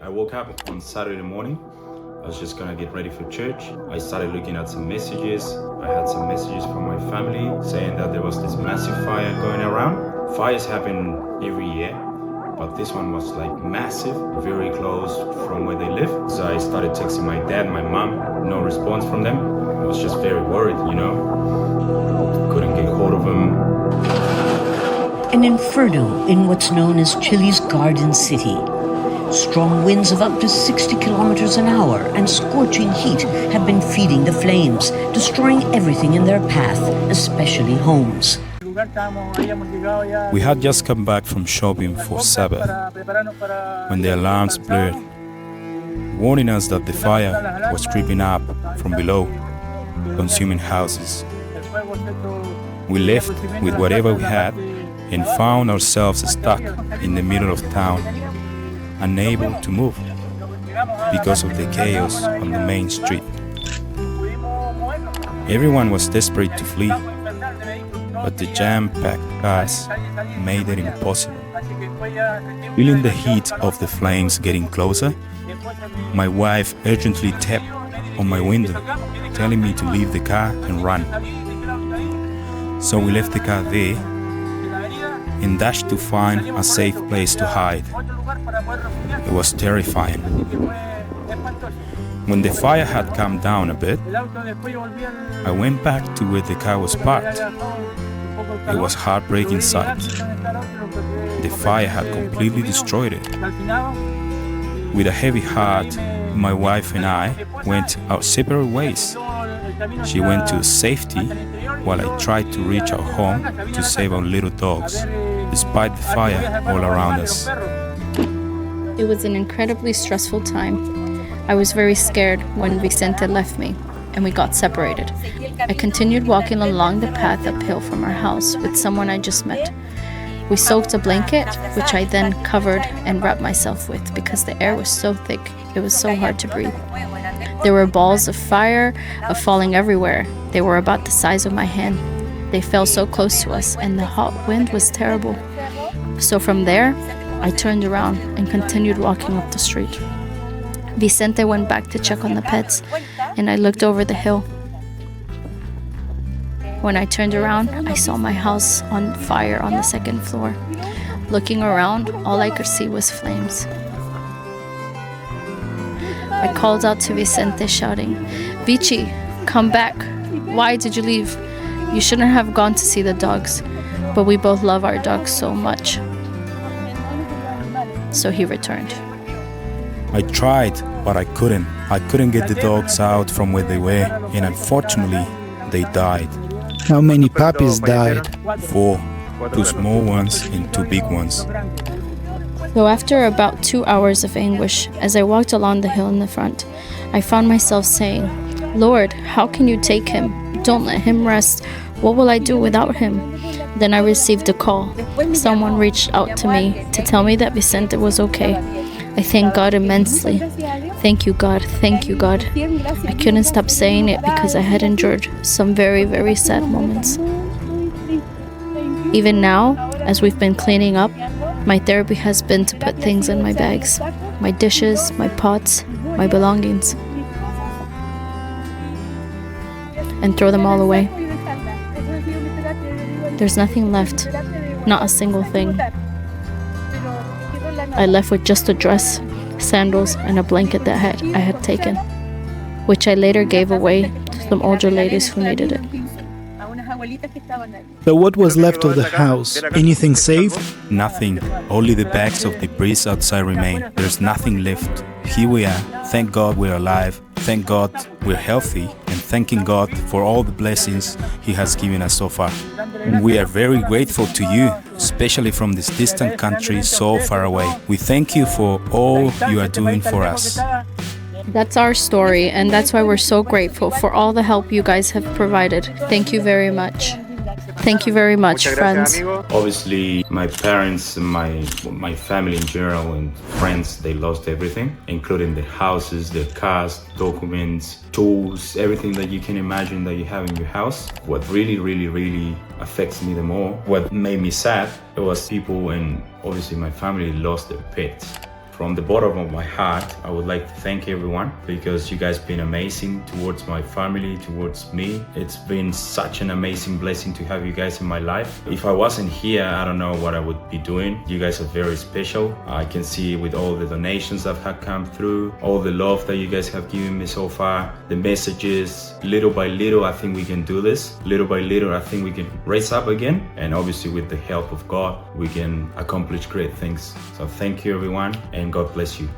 I woke up on Saturday morning. I was just gonna get ready for church. I started looking at some messages. I had some messages from my family saying that there was this massive fire going around. Fires happen every year, but this one was like massive, very close from where they live. So I started texting my dad, my mom, no response from them. I was just very worried, couldn't get hold of them. An inferno in what's known as Chile's Garden City. Strong winds of up to 60 kilometers an hour and scorching heat have been feeding the flames, destroying everything in their path, especially homes. We had just come back from shopping for Sabbath when the alarms blared, warning us that the fire was creeping up from below, consuming houses. We left with whatever we had and found ourselves stuck in the middle of town, unable to move because of the chaos on the main street. Everyone was desperate to flee, but the jam-packed cars made it impossible. Feeling the heat of the flames getting closer, my wife urgently tapped on my window, telling me to leave the car and run. So we left the car there and dashed to find a safe place to hide. It was terrifying. When the fire had calmed down a bit, I went back to where the car was parked. It was heartbreaking sight. The fire had completely destroyed it. With a heavy heart, my wife and I went our separate ways. She went to safety while I tried to reach our home to save our little dogs, despite the fire all around us. It was an incredibly stressful time. I was very scared when Vicente left me and we got separated. I continued walking along the path uphill from our house with someone I just met. We soaked a blanket, which I then covered and wrapped myself with because the air was so thick, it was so hard to breathe. There were balls of fire falling everywhere. They were about the size of my hand. They fell so close to us and the hot wind was terrible. So from there, I turned around and continued walking up the street. Vicente went back to check on the pets, and I looked over the hill. When I turned around, I saw my house on fire on the second floor. Looking around, all I could see was flames. I called out to Vicente, shouting, "Vichy, come back. Why did you leave? You shouldn't have gone to see the dogs." But we both love our dogs so much. So he returned. I tried, but I couldn't. I couldn't get the dogs out from where they were, and unfortunately, they died. How many puppies died? 4, 2 small ones and 2 big ones. So after about 2 hours of anguish, as I walked along the hill in the front, I found myself saying, "Lord, how can you take him? Don't let him rest. What will I do without him?" Then I received a call. Someone reached out to me to tell me that Vicente was okay. I thank God immensely. Thank you, God. Thank you, God. I couldn't stop saying it because I had endured some very, very sad moments. Even now, as we've been cleaning up, my therapy has been to put things in my bags, my dishes, my pots, my belongings, and throw them all away. There's nothing left, not a single thing. I left with just a dress, sandals, and a blanket that I had taken, which I later gave away to some older ladies who needed it. So what was left of the house? Anything saved? Nothing, only the bags of debris outside remain. There's nothing left. Here we are. Thank God we're alive. Thank God we're healthy. And thanking God for all the blessings He has given us so far. We are very grateful to you, especially from this distant country so far away. We thank you for all you are doing for us. That's our story, and that's why we're so grateful for all the help you guys have provided. Thank you very much. Thank you very much, friends. Obviously, my parents, my family in general, and friends, they lost everything, including their houses, their cars, documents, tools, everything that you can imagine that you have in your house. What really affects me the more, what made me sad, it was people, and obviously my family lost their pets. From the bottom of my heart, I would like to thank everyone because you guys been amazing towards my family, towards me. It's been such an amazing blessing to have you guys in my life. If I wasn't here, I don't know what I would be doing. You guys are very special. I can see with all the donations that have come through, all the love that you guys have given me so far, the messages, little by little, I think we can do this. Little by little, I think we can raise up again. And obviously with the help of God, we can accomplish great things. So thank you everyone, and God bless you.